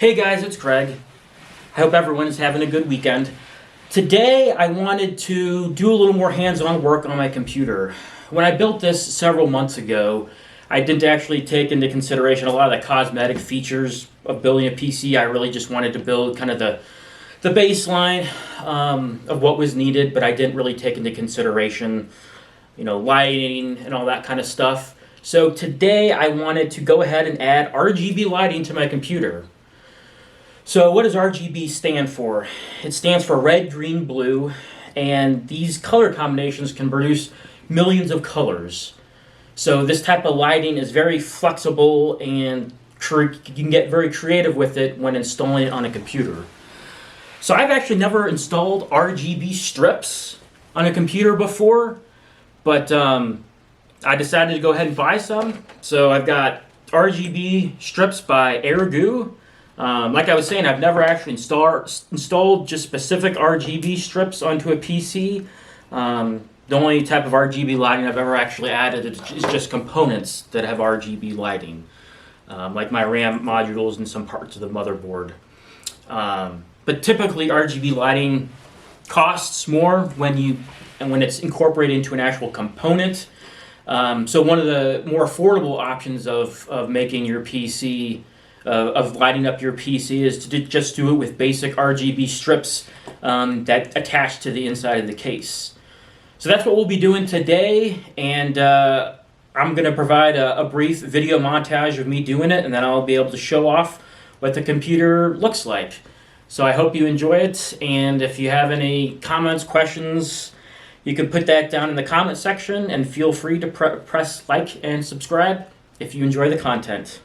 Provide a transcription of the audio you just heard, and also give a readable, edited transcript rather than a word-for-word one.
Hey guys, it's Craig. I hope everyone is having a good weekend. Today I wanted to do a little more hands-on work on my computer. When I built this several months ago, I didn't actually take into consideration a lot of the cosmetic features of building a PC. I really just wanted to build kind of the baseline of what was needed, but I didn't really take into consideration, lighting and all that kind of stuff. So today I wanted to go ahead and add RGB lighting to my computer. So what does RGB stand for? It stands for red, green, blue, and these color combinations can produce millions of colors. So this type of lighting is very flexible and you can get very creative with it when installing it on a computer. So I've actually never installed RGB strips on a computer before, but I decided to go ahead and buy some. So I've got RGB strips by Ergo. Like I was saying, I've never actually installed just specific RGB strips onto a PC. The only type of RGB lighting I've ever actually added is just components that have RGB lighting, like my RAM modules and some parts of the motherboard. But typically RGB lighting costs more when it's incorporated into an actual component. So one of the more affordable options of making your PC of lighting up your PC is to just do it with basic RGB strips that attach to the inside of the case. So that's what we'll be doing today, and I'm going to provide a brief video montage of me doing it, and then I'll be able to show off what the computer looks like. So I hope you enjoy it, and if you have any comments, questions, you can put that down in the comment section, and feel free to press like and subscribe if you enjoy the content.